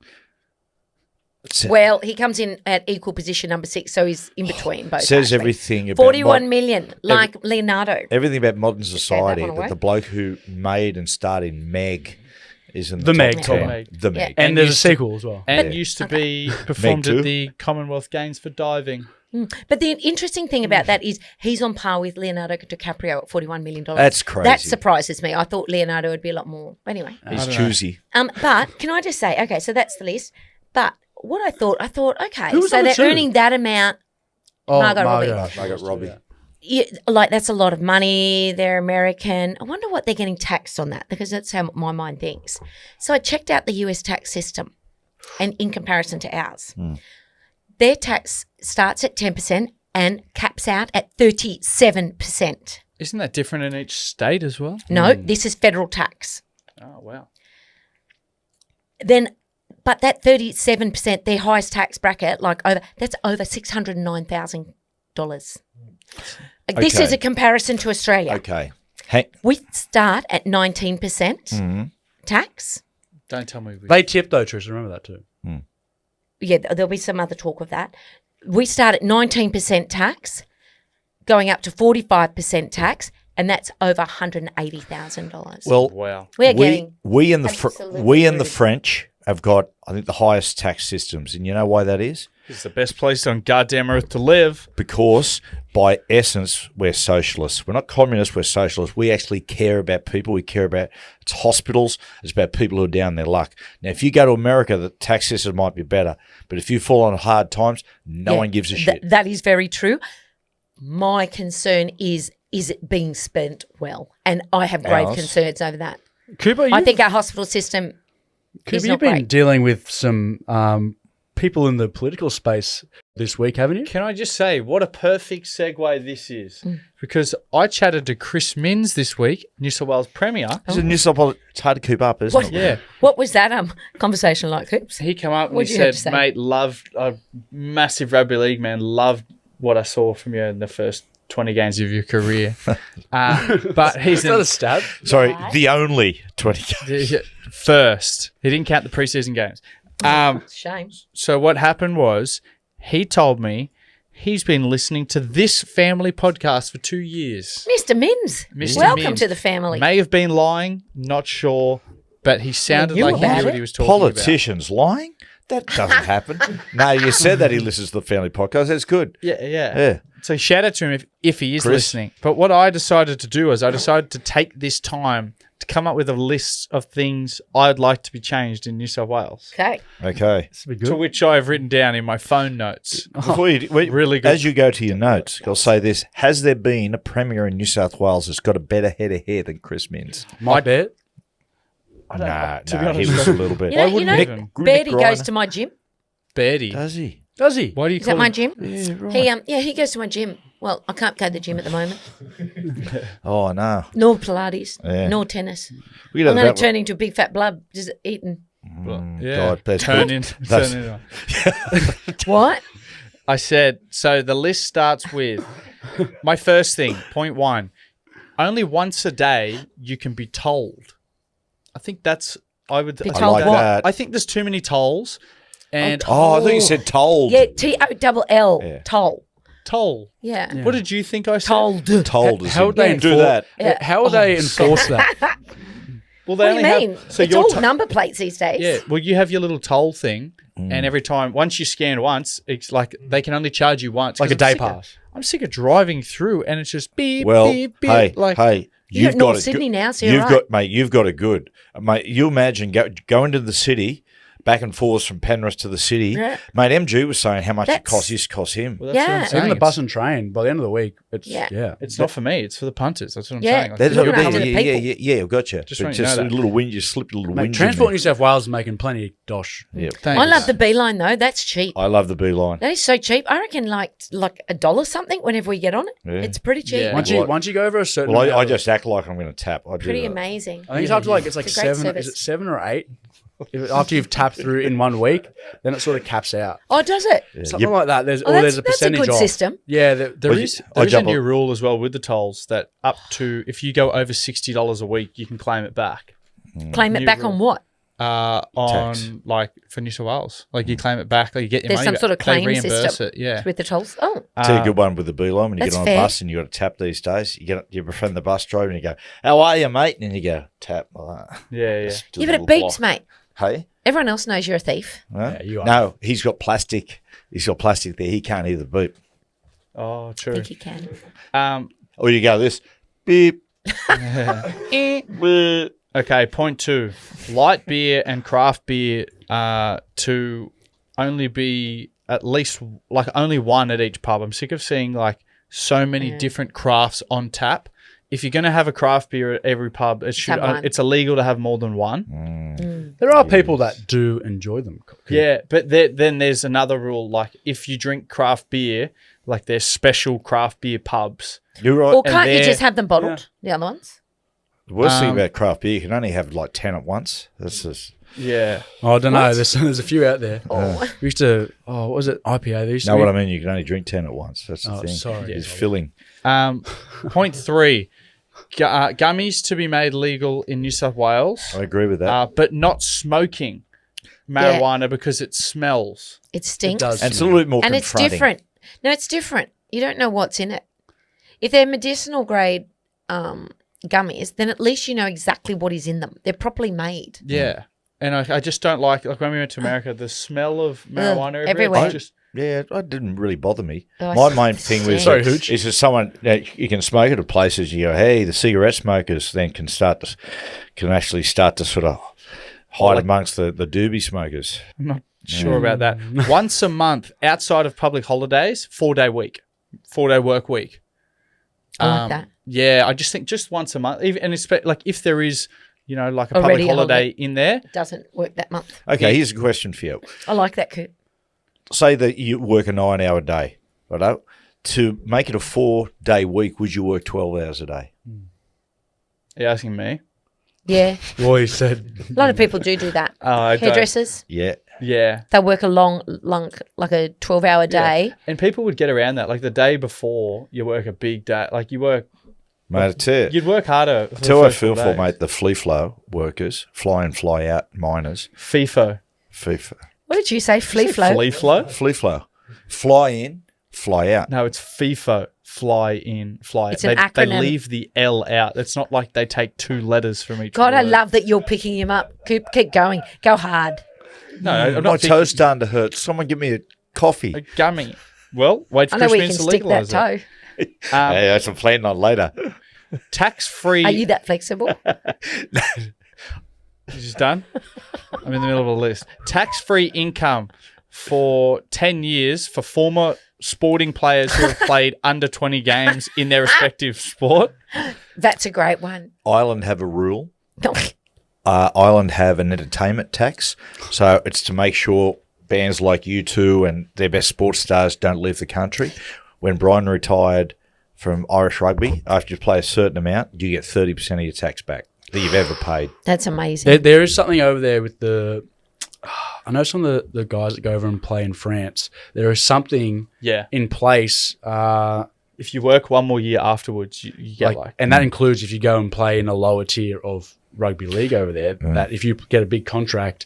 S6: Well, he comes in at equal position number 6, so he's in between both.
S1: Says
S6: actually.
S1: everything about
S6: 41 million, like Leonardo.
S1: everything about modern society.
S6: one
S1: That
S6: away.
S1: the bloke who made and starred in Meg is in the
S5: The
S1: top
S5: Meg,
S1: 10.
S4: Meg.
S1: The
S6: Yeah.
S1: Meg.
S5: And there's a
S4: used to-
S5: sequel as well.
S4: And used to be performed
S1: too.
S4: at the Commonwealth Games for diving.
S6: But the interesting thing about that is he's on par with Leonardo DiCaprio at $41 million.
S1: That's crazy.
S6: That surprises me. I thought Leonardo would be a lot more. Anyway.
S1: He's choosy.
S6: But can I just say, okay, so that's the list. But what I thought, okay,
S5: Who was
S6: so
S5: number
S6: they're
S5: 2?
S6: earning that amount. Margot Robbie.
S1: Margot Robbie.
S6: Yeah, like that's a lot of money. They're American. I wonder what they're getting taxed on that because that's how my mind thinks. So I checked out the US tax system and in comparison to ours. Their tax starts at 10% and caps out at 37%.
S4: Isn't that different in each state as well?
S6: No, this is federal tax.
S4: Oh, wow.
S6: Then, but that 37%, their highest tax bracket, that's over $609,000. This
S1: Okay.
S6: is a comparison to Australia.
S1: Okay.
S6: We start at 19% tax.
S4: Don't tell me.
S5: They tip though, Trish. Remember that too.
S6: Yeah, there'll be some other talk of that. We start at 19% tax, going up to 45% tax, and that's over $180,000.
S1: Well,
S4: Wow.
S6: We're getting
S1: we and the
S6: absolutely
S1: French have got, I think, the highest tax systems, and you know why that is?
S4: It's the best place on goddamn earth to live.
S1: Because by essence, we're socialists. We're not communists, we're socialists. We actually care about people. We care about it's hospitals. It's about people who are down their luck. Now, if you go to America, the tax system might be better. But if you fall on hard times, no one gives a shit.
S6: That is very true. My concern is it being spent well? And I have grave
S1: Ours?
S6: concerns over that.
S5: Cooper,
S6: I think our hospital system is
S5: you've
S6: not
S5: been
S6: great.
S5: dealing with some people in the political space this week, haven't you?
S4: Can I just say, what a perfect segue this is? Because I chatted to Chris Minns this week, New South Wales Premier.
S1: It's a New South Wales- it's hard to keep up, isn't it?
S4: Yeah.
S6: What was that conversation like, Hoops?
S4: He came up and
S6: What'd
S4: he
S6: you have to
S4: said,
S6: say?
S4: mate, loved a massive rugby league man, loved what I saw from you in the first 20 games of your career. But he's
S5: Is that a stab?
S1: Sorry, the only 20.
S4: first. He didn't count the preseason games.
S6: Shame.
S4: So what happened was he told me he's been listening to this family podcast for 2 years.
S6: Mr. Minns,
S4: Mr.
S6: welcome
S4: Minns.
S6: to the family.
S4: May have been lying, not sure, but he sounded
S6: knew
S4: like he
S6: about
S4: knew what
S6: it.
S4: he was talking
S1: Politicians lying? That doesn't happen. No, you said that he listens to the family podcast. That's good.
S4: about. Yeah.
S1: Yeah.
S4: So shout out to him if he is
S1: Chris.
S4: listening. But what I decided to do is I decided to take this time to come up with a list of things I'd like to be changed in New South Wales,
S6: Okay.
S1: Okay.
S5: This would be
S4: to
S5: good.
S4: which I have written down in my phone notes.
S1: Before you,
S4: Really good.
S1: As you go to your notes, I'll say this. Has there been a premier in New South Wales that's got a better head of hair than Chris Minns?
S5: My bet.
S1: Nah,
S4: to be
S1: he
S4: honest,
S1: was a little bit.
S6: You know,
S4: wouldn't
S6: you
S4: even-
S6: know
S1: Nick
S6: Bertie goes
S1: Griner.
S6: to my gym.
S4: Betty.
S1: Does he?
S5: Does he?
S4: Why do you
S6: Is
S4: call
S6: that my
S4: him?
S6: gym?
S1: Yeah, right.
S6: He goes to my gym. Well, I can't go to the gym at the moment.
S1: Oh, no.
S6: Nor Pilates,
S1: Yeah.
S6: nor tennis.
S1: We
S6: I'm
S1: don't
S6: going
S1: know
S6: to turn into a big fat blood just eating.
S4: Yeah.
S1: God, that's
S4: turn
S1: good.
S4: in.
S1: That's-
S4: Turn in.
S6: What?
S4: I said, so the list starts with my first thing, point 1. Only once a day you can be told. I think that's, I would,
S6: Be
S1: I
S6: told
S1: like
S6: what?
S1: that.
S4: I think there's too many tolls. And
S1: Oh, I thought you said told.
S6: Yeah, T-O-double-L,
S1: Yeah.
S6: toll.
S4: toll.
S6: Yeah.
S4: What did you think I said?
S6: Told.
S1: Told us.
S5: How would they
S1: do
S5: enforce
S1: that?
S6: Yeah.
S5: How would they enforce that?
S4: Well, they
S6: What do you
S4: only
S6: mean?
S4: have. So
S6: it's
S4: your
S6: all
S4: to-
S6: number plates these days.
S4: Yeah. Well, you have your little toll thing,
S1: Mm.
S4: and every time, once you scan once, it's like they can only charge you once.
S5: Like
S4: 'Cause
S5: a day
S4: I'm sick of-
S5: pass.
S4: I'm sick of driving through, and it's just beep,
S1: Well,
S4: beep, beep.
S1: hey,
S4: like,
S1: hey,
S6: You're
S1: you've
S6: at
S1: got
S6: North
S1: it.
S6: Sydney now, so you're
S1: you've
S6: right.
S1: got, mate. You've got it good, mate. You imagine going to the city, back and forth from Penrith to the city.
S6: Yeah.
S1: Mate, MG was saying how much it
S6: That's-
S1: costs this, costs him.
S4: Well, that's what I'm
S6: Yeah.
S4: saying.
S5: Even the bus
S4: It's-
S5: and train, by the end of the week, it's
S6: Yeah.
S4: It's not for me. It's for the punters. That's what I'm
S6: Yeah.
S4: saying. Like,
S1: That's
S6: You're
S1: what
S6: looking
S1: it
S6: after
S1: is.
S6: the
S1: Yeah,
S6: people.
S1: yeah, gotcha.
S4: Just
S1: But
S4: want you to
S1: just
S4: know
S1: a
S4: that.
S1: little wind, you slipped a little
S5: Mate,
S1: wind.
S5: Transport New South Wales is making plenty of dosh.
S1: Yeah.
S4: thanks.
S6: I love the Beeline though. That's cheap.
S1: I love the beeline.
S6: That is so cheap. I reckon like $1 something whenever we get on it.
S1: Yeah.
S6: It's pretty cheap.
S4: Yeah.
S5: Once you go over a certain,
S1: Well, I
S5: amount,
S1: just act like I'm going to tap. I do
S6: Pretty
S1: that.
S6: amazing.
S5: I think it's up to like it's
S6: a great service.
S5: Is it 7 or 8? After you've tapped through in 1 week, then it sort of caps out.
S6: Oh, does it?
S5: Something like that. There's
S6: Oh,
S5: there's a
S6: that's a
S5: percentage
S6: good
S5: off.
S6: system.
S5: Yeah,
S4: There
S1: Well,
S4: is
S1: I
S4: a
S1: jump
S4: new
S1: on-
S4: rule as well with the tolls that up to if you go over $60 a week, you can claim it back.
S6: Claim it
S4: New
S6: back
S4: rule.
S6: on what?
S4: On
S1: Tax.
S4: like for New South Wales, like you claim it back, like you get your
S6: There's
S4: money
S6: some
S4: back.
S6: sort of
S4: They
S6: claim
S4: reimburse
S6: system
S4: it. Yeah,
S6: with the tolls. Oh,
S1: Tell you a good one with the beeline when you
S6: That's
S1: get on
S6: fair.
S1: a bus and you got to tap these days. You befriend the bus driver and you go, "How are you, mate?" And then you go, "Tap." Like that.
S4: yeah.
S1: Just
S6: yeah,
S1: a
S6: but it
S1: little
S6: beeps,
S1: block.
S6: mate.
S1: Hey,
S6: Everyone else knows you're a thief.
S1: Huh?
S5: Yeah, you are.
S1: No, he's got plastic. He's got plastic there. He can't hear the beep.
S4: Oh,
S6: I
S4: true.
S6: think you can.
S1: Or you go this beep. Beep.
S4: Okay, point 2. Light beer and craft beer to only be at least like only one at each pub. I'm sick of seeing like so many different crafts on tap. If you're going to have a craft beer at every pub,
S6: have one.
S4: it's illegal to have more than one.
S5: There are people that do enjoy them.
S4: Yeah, but then there's another rule. Like if you drink craft beer, like there's special craft beer pubs.
S1: You're right.
S6: Or can't you
S4: they're-
S6: just have them bottled? The other ones?
S1: The worst thing about craft beer, you can only have like 10 at once. That's just
S4: Yeah.
S5: Oh, I don't know. There's a few out there.
S6: Oh.
S5: We used to. Oh, what was it? IPA. They used to
S1: know
S5: be.
S1: what I mean. You can only drink 10 at once. That's the
S5: Oh,
S1: thing.
S5: sorry.
S1: It's filling.
S4: Point 3. Gummies to be made legal in New South Wales,
S1: I agree with that.
S4: but not smoking marijuana because it smells.
S6: It stinks.
S5: does.
S1: And it's a little bit more
S6: And it's
S1: confronting.
S6: different. No, it's different. You don't know what's in it. If they're medicinal grade gummies, then at least you know exactly what is in them. They're properly made.
S4: Yeah. And I just don't like when we went to America, the smell of marijuana
S6: everywhere.
S4: It's just,
S1: Yeah, it didn't really bother me.
S6: Oh,
S1: My
S6: I
S1: main thing was
S6: Sorry,
S5: Hooch.
S1: is that someone you can smoke it at places. You go, hey, the cigarette smokers then can actually start to sort of hide amongst the doobie smokers.
S4: I'm not sure about that. Once a month outside of public holidays, 4-day week, 4-day work week.
S6: I like that.
S4: Yeah, I just think just once a month, even and like if there is, like a
S6: Already
S4: public
S6: a
S4: holiday
S6: holiday.
S4: in there.
S6: It doesn't work that month.
S1: Okay, here's a question for you.
S6: I like that, Coop.
S1: Say that you work a 9-hour day, right? To make it a 4-day week, would you work 12 hours a day?
S4: Are you asking me?
S6: Yeah.
S5: Well, he said.
S6: A lot of people do that.
S4: I don't-
S6: Hairdressers,
S1: Yeah.
S4: Yeah.
S6: they work a long, like a 12-hour day.
S4: And people would get around that. Like the day before, you work a big day. Like
S1: Mate, I tell you.
S4: you'd work harder. For the
S1: Tell I
S4: first
S1: feel
S4: 4
S1: for,
S4: days.
S1: mate, the flea flow workers, fly in, fly out miners,
S4: FIFO.
S1: FIFA.
S6: What did you say? Flea flow?
S4: Flea flow?
S1: Flea flow. Fly in, fly out.
S4: No, it's FIFO. Fly in, fly
S6: It's
S4: out.
S6: an
S4: They
S6: acronym.
S4: leave the L out. It's not like they take 2 letters from each
S6: God, I
S4: word.
S6: love that you're picking him up. Keep going. Go hard.
S4: No, I'm
S1: My
S4: not thinking
S1: toe's starting to hurt. Someone give me a coffee.
S4: a gummy. Well, wait for
S6: I know where you
S4: Chris
S6: can
S4: Minns to
S6: stick that
S4: legalise it.
S6: toe.
S1: Hey, that's what I'm planning on later.
S4: Tax-free.
S6: Are you that flexible?
S4: Just done? I'm in the middle of a list. Tax-free income for 10 years for former sporting players who have played under 20 games in their respective sport.
S6: That's a great one.
S1: Ireland have a rule. Ireland have an entertainment tax. So it's to make sure bands like U2 and their best sports stars don't leave the country. When Brian retired from Irish rugby, after you play a certain amount, you get 30% of your tax back that you've ever paid.
S6: That's amazing.
S5: There is something over there with the. I know some of the guys that go over and play in France. There is something
S4: Yeah.
S5: in place,
S4: If you work one more year afterwards, you get like
S5: and that includes if you go and play in a lower tier of rugby league over there. That if you get a big contract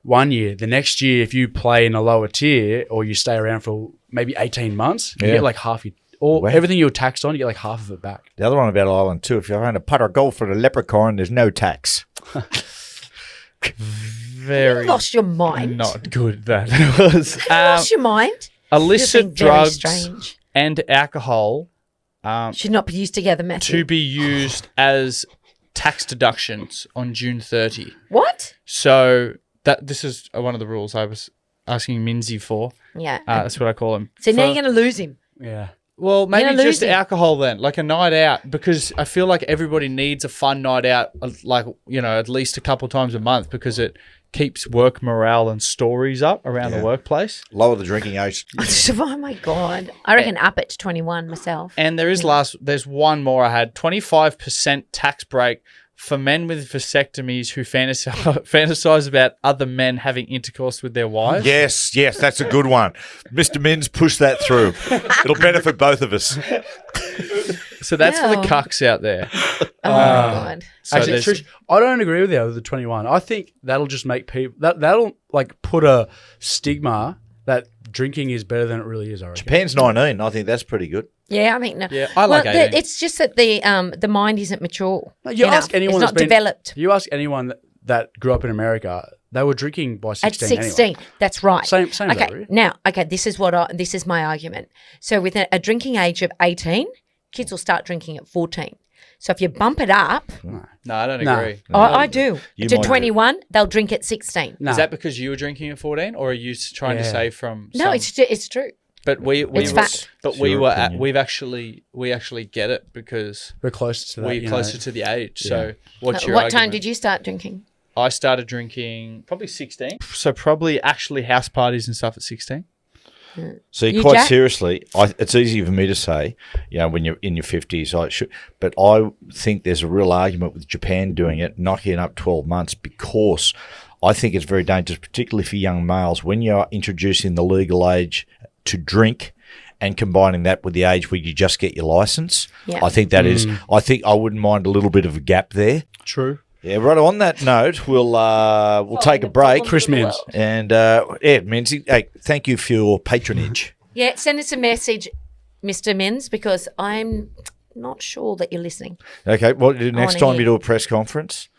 S5: 1 year, the next year if you play in a lower tier or you stay around for maybe 18 months, you
S1: Yeah.
S5: get like half your
S1: Wow.
S5: everything you were taxed on. You get like half of it back.
S1: The other one about Ireland too, if you're having a putter golf for the leprechaun, there's no tax.
S4: very
S6: You lost your mind.
S4: not good that was.
S6: You lost your mind. You're
S4: Illicit
S6: being very
S4: drugs
S6: strange.
S4: and alcohol
S6: Should not be used together, Matthew.
S4: to be used as tax deductions on June 30.
S6: What?
S4: So this is one of the rules I was asking Minzy for.
S6: Yeah.
S4: That's what I call him.
S6: so now
S4: For-
S6: you're going to lose him.
S5: Yeah.
S4: Well, maybe
S6: gonna lose
S4: just
S6: him.
S4: alcohol then, like a night out, because I feel like everybody needs a fun night out, like, at least a couple times a month, because it keeps work morale and stories up around the workplace.
S1: Lower the drinking age.
S6: Oh my God. I reckon up it to 21 myself.
S4: And there's one more I had, 25% tax break for men with vasectomies who fantasize about other men having intercourse with their wives.
S1: Yes, that's a good one. Mr. Mins, push that through. It'll benefit both of us.
S4: So that's for the
S6: Yeah.
S4: cucks out there.
S6: Oh my God.
S4: So
S5: Actually,
S4: there's-
S5: Trish, I don't agree with you with the 21. I think that'll just make people that'll like put a stigma that drinking is better than it really is. I reckon.
S1: Japan's 19. I think that's pretty good.
S6: Yeah, I think no.
S4: Yeah, I like 18.
S6: It's just that the mind isn't mature.
S5: No, you
S6: enough.
S5: ask anyone
S6: it's
S5: that's
S6: not
S5: been-
S6: developed.
S5: You ask anyone that grew up in America, they were drinking by 16.
S6: At 16,
S5: Anyway.
S6: that's right.
S5: Same as
S6: Okay,
S5: that, really.
S6: now, this is my argument. So with a drinking age of 18, kids will start drinking at 14. So if you bump it up,
S4: No, I don't
S5: No.
S4: agree.
S6: I do,
S1: You
S6: to
S1: might do.
S6: 21, they'll drink at 16.
S5: No.
S4: Is that because you were drinking at 14, or are you trying to
S5: Yeah.
S4: say from?
S6: No,
S4: some-
S6: it's true.
S4: But we
S6: It's
S4: were,
S6: fact.
S4: but
S1: It's
S4: we
S1: your
S4: were
S1: opinion.
S4: we actually get it because
S5: we're closer to that?
S4: we're closer to the age. So what's your
S6: What
S4: argument?
S6: time did you start drinking?
S4: I started drinking probably 16. So probably actually house parties and stuff at 16.
S1: See,
S6: You,
S1: quite
S6: Jack?
S1: seriously, it's easy for me to say, when you're in your 50s, but I think there's a real argument with Japan doing it, knocking it up 12 months, because I think it's very dangerous, particularly for young males, when you're introducing the legal age to drink and combining that with the age where you just get your license.
S6: Yeah.
S1: I think that is. I think I wouldn't mind a little bit of a gap there.
S5: True.
S1: Yeah, right. On that note, we'll take a break.
S5: Chris Mims.
S1: And Minzy, hey, thank you for your patronage.
S6: Yeah, send us a message, Mr. Mins, because I'm not sure that you're listening.
S1: Okay, well, next
S6: wanna
S1: time
S6: hear.
S1: you do a press conference,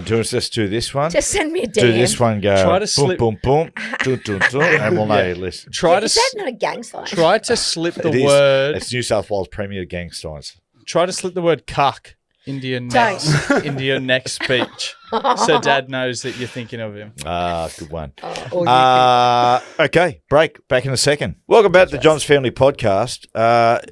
S1: just do this one.
S6: Just send me a DM.
S1: Do this one, go
S4: Try to
S1: boom,
S4: slip-
S1: boom, boom, dun, dun, dun, and we'll know you listen.
S4: Try to
S6: Is that not a gang sign?
S4: try to slip the
S1: It is.
S4: word.
S1: It's New South Wales Premier Gang Signs.
S4: Try to slip the word cuck into your next speech, so Dad knows that you're thinking of him.
S1: Good one.
S6: Or you
S1: Okay, break. Back in a second. Welcome back to the John's Family Podcast.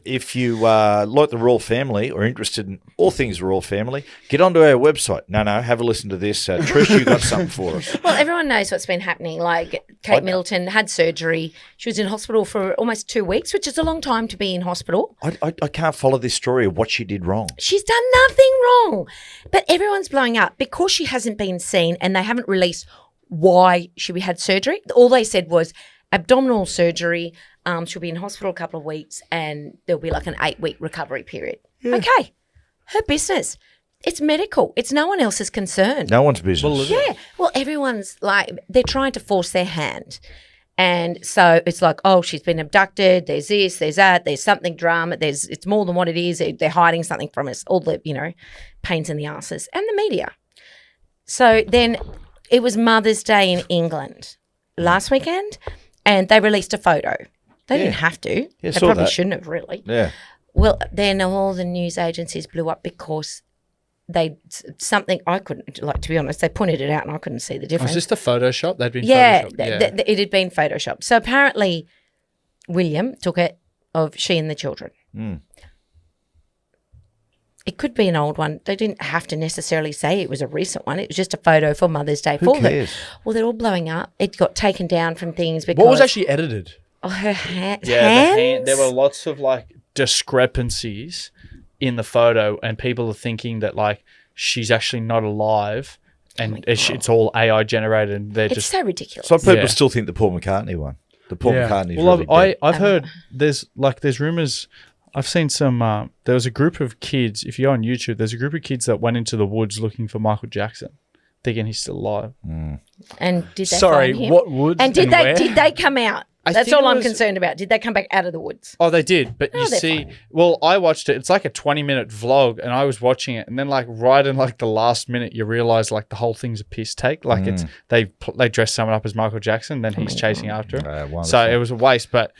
S1: If you like the Royal Family or interested in all things Royal Family, get onto our website. No, have a listen to this. Trish, you got something for us.
S6: Well, everyone knows what's been happening. Like Kate Middleton had surgery. She was in hospital for almost 2 weeks, which is a long time to be in hospital.
S1: I can't follow this story of what she did wrong.
S6: She's done nothing wrong. But everyone's blowing up because she hasn't been seen and they haven't released why she had surgery. All they said was abdominal surgery. She'll be in hospital a couple of weeks and there'll be like an 8-week recovery period. Okay. Her business. It's medical. It's no one else's concern.
S1: No one's business.
S6: Yeah. Well, everyone's like, they're trying to force their hand. And so it's like, oh, she's been abducted. There's this, there's that, there's something drama. It's more than what it is. They're hiding something from us. All the, pains in the asses and the media. So then it was Mother's Day in England last weekend and they released a photo. They didn't have to. They
S1: saw
S6: probably
S1: that.
S6: shouldn't have really.
S1: Yeah.
S6: Well, then all the news agencies blew up because something I couldn't, like, to be honest, they pointed it out and I couldn't see the difference.
S4: Was this the Photoshop? They'd been
S6: Yeah,
S4: photoshopped.
S6: it had been photoshopped. So apparently, William took it of she and the children. It could be an old one. They didn't have to necessarily say it was a recent one. It was just a photo for Mother's Day for
S1: cares?
S6: her. Well, they're all blowing up. It got taken down from things because
S5: What was actually edited?
S6: her hands.
S4: There were lots of like discrepancies in the photo, and people are thinking that like she's actually not alive, and it's all AI generated. And they're
S6: It's
S4: just
S6: so ridiculous.
S1: Some people
S4: Yeah.
S1: still think the Paul McCartney one. The Paul
S5: Yeah.
S1: McCartney's
S4: well,
S1: really dead.
S4: I've heard there's rumors. I've seen some. There was a group of kids. If you go on YouTube, there's a group of kids that went into the woods looking for Michael Jackson, thinking he's still alive.
S6: And did they
S5: Sorry,
S6: find him?
S5: what woods
S6: And did
S5: and where?
S6: did they come out?
S4: I
S6: That's
S4: think
S6: all
S4: it
S6: I'm
S4: was-
S6: concerned about. Did they come back out of the woods?
S4: Oh, they did, but you
S6: they're
S4: see,
S6: fine.
S4: well, I watched it. It's like a 20-minute vlog, and I was watching it, and then like right in like the last minute, you realize like the whole thing's a piss take. Like it's they dress someone up as Michael Jackson, then he's chasing after him.
S1: wonderful.
S4: So it was a waste. But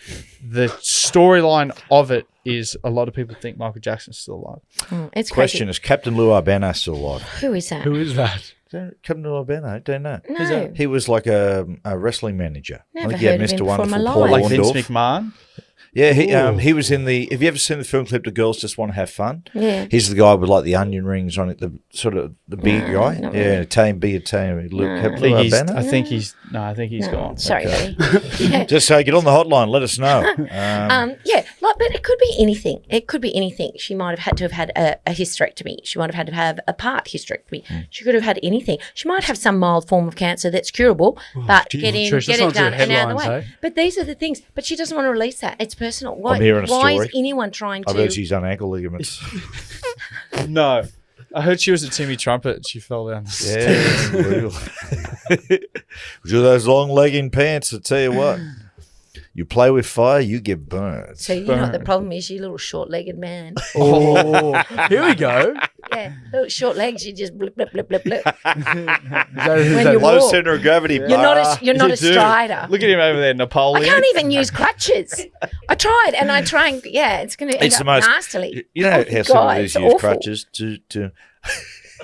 S4: the storyline of it is a lot of people think Michael Jackson's still alive.
S6: It's crazy.
S1: Question, is Captain Lou Albano still alive?
S6: Who is that?
S5: Who is that?
S1: Come to Albano, don't know.
S6: No.
S1: He was like a wrestling manager.
S6: Never
S1: I think he had
S6: heard of
S1: Mr.
S6: him before in my
S1: Wonderful, Paul
S6: life.
S4: Like Vince
S1: Orndorff.
S4: McMahon.
S1: Yeah, he was in the. Have you ever seen the film clip? The girls just want to have fun.
S6: Yeah.
S1: He's the guy with like the onion rings on it. The sort of the big guy.
S6: not
S1: Yeah,
S6: really.
S1: Italian. Luke
S4: I think he's gone.
S6: Sorry, buddy. Yeah.
S1: Just say get on the hotline. Let us know.
S6: Yeah, but it could be anything. It could be anything. She might have had to have had a hysterectomy. She might have had to have a part hysterectomy. She could have had anything. She might have some mild form of cancer that's curable, but get
S5: Trish,
S6: it
S5: let's not do
S6: done and out of the way.
S5: headlines, eh?
S6: But these are the things. But she doesn't want to release that. It's personal. Why,
S1: I'm hearing a
S6: why is
S1: story.
S6: anyone trying
S1: I've heard
S6: to?
S1: she's done ankle ligaments.
S4: No. I heard she was at Timmy Trumpet and she fell down the stairs.
S1: Yeah, unbelievable. With those long legging pants, I tell you what. You play with fire, you get burned.
S6: So you know what the problem is? You little short-legged man.
S5: Oh, here we go.
S6: Yeah, little short legs. You just blip blip blip blip blip.
S5: Is
S6: When
S5: that-
S6: you
S1: Low
S6: walk.
S1: center of gravity.
S6: You're not a
S4: You do.
S6: strider.
S4: Look at him over there,
S6: I
S4: Napoleon.
S6: can't even use crutches. I tried and I try and it's going to end
S1: It's
S6: up
S1: the most.
S6: nastily.
S1: You know
S6: Oh,
S1: how some
S6: God,
S1: of these
S6: it's
S1: use
S6: awful.
S1: crutches to.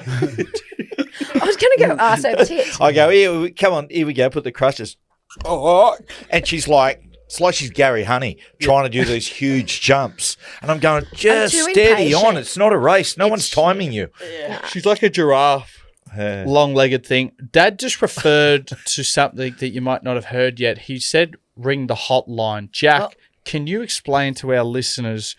S6: I was going to go ass over tits.
S1: I go, come on, here we go, put the crutches. Oh, and she's like, it's like she's Gary Honey trying to do these huge jumps. And I'm going, just
S6: too
S1: steady
S6: impatient.
S1: on. It's not a race. No one's timing you.
S4: She's like a giraffe. Long-legged thing. Dad just referred to something that you might not have heard yet. He said, ring the hotline. Jack, can you explain to our listeners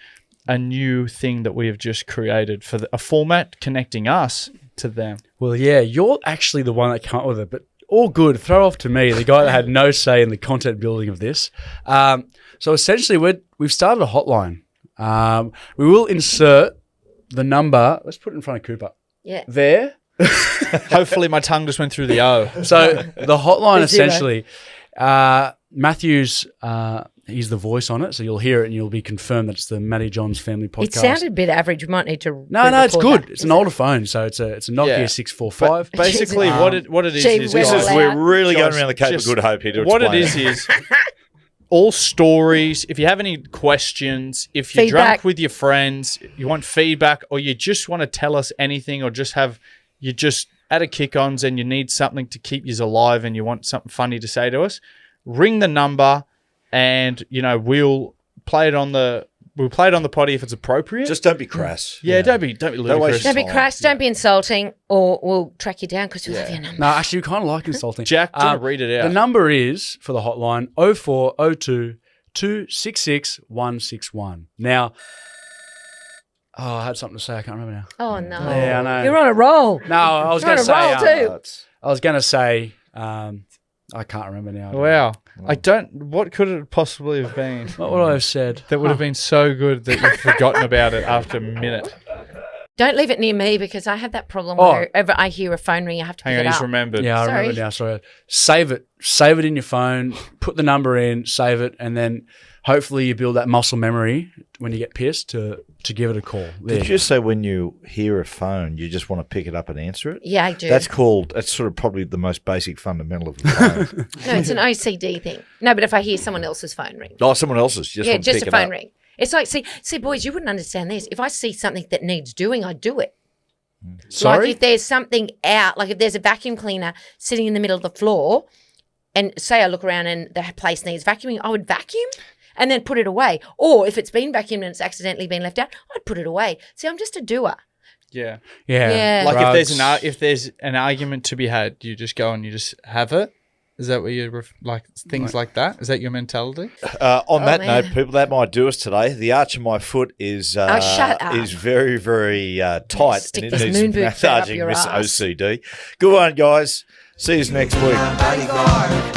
S4: a new thing that we have just created for a format connecting us to them?
S5: Well, yeah, you're actually the one that came up with it, but all good. Throw off to me, the guy that had no say in the content building of this. So essentially, we've started a hotline. We will insert the number. Let's put it in front of Cooper.
S6: Yeah.
S5: There.
S4: Hopefully my tongue just went through the O.
S5: So the hotline
S6: The zero.
S5: essentially, Matthew's, he's the voice on it, so you'll hear it and you'll be confirmed that it's the Matty Johns Family Podcast.
S6: It sounded a bit average. We might need to.
S5: No, it's
S6: re-record
S5: good.
S6: that.
S5: It's an older phone, so it's a Nokia
S4: Yeah.
S5: 645.
S4: But basically, what it is
S6: Gee,
S4: is
S6: we're
S1: This
S6: all
S1: is,
S6: loud.
S1: we're really
S4: Josh,
S1: going around the Cape of
S4: just-
S1: Good Hope here to
S4: what it
S1: explain
S4: is all stories. If you have any questions, if you're
S6: Feedback.
S4: drunk with your friends, you want feedback, or you just want to tell us anything, or you're just at a kick-ons and you need something to keep you alive and you want something funny to say to us, ring the number and we'll play it on the potty if it's appropriate.
S1: Just don't be crass.
S4: don't be ludicrous.
S1: waste
S6: Don't be
S1: Fine.
S6: crass. Don't be insulting, or we'll track you down because we have your number.
S5: No, actually, we kind of like insulting.
S4: Jack, do you want to read it out?
S5: The number is, for the hotline, 0402 266 161. Now, I had something to say. I can't remember now.
S6: Oh no!
S5: Yeah, I know.
S6: You're on a roll.
S5: No, I was
S6: You're
S5: going to
S6: on a
S5: say.
S6: roll too.
S5: I was going to say. I can't remember now.
S4: Wow. What could it possibly have been
S5: What would I have said?
S4: that would have been so good that you've forgotten about it after a minute?
S6: Don't leave it near me because I have that problem
S5: Oh.
S6: wherever I hear a phone ring, I have to
S4: Hang
S6: pick
S4: on,
S6: it
S4: he's
S6: up.
S4: remembered.
S5: Yeah, I
S6: Sorry.
S5: remember now. Sorry. Save it. Save it in your phone. Put the number in. Save it, and then hopefully you build that muscle memory when you get pissed to give it a call. There
S1: Did
S5: you
S1: you just say when you hear a phone, you just want to pick it up and answer it?
S6: Yeah, I do.
S1: That's sort of probably the most basic fundamental of the phone.
S6: No, it's an OCD thing. No, but if I hear someone else's phone ring,
S1: Oh, someone else's. You just
S6: yeah,
S1: want to
S6: just
S1: pick
S6: a
S1: it
S6: phone
S1: up.
S6: ring. It's like, see, boys, you wouldn't understand this. If I see something that needs doing, I do it.
S5: Sorry?
S6: Like if there's something out, like if there's a vacuum cleaner sitting in the middle of the floor, and say I look around and the place needs vacuuming, I would vacuum and then put it away. Or if it's been vacuumed and it's accidentally been left out, I'd put it away. See, I'm just a doer.
S4: Yeah.
S5: Yeah.
S6: Yeah.
S4: Like
S5: Drugs.
S4: if there's an argument to be had, you just go and you just have it. Is that what you like? Things like that? Is that your mentality?
S1: On that
S6: man.
S1: note, people, that might do us today. The arch of my foot is
S6: shut up.
S1: is very, very tight.
S6: Stick
S1: and
S6: this
S1: it needs
S6: moon boot straight up
S1: massaging,
S6: your
S1: Miss
S6: ass.
S1: OCD. Good one, guys. See you next week.
S2: Bodyguard.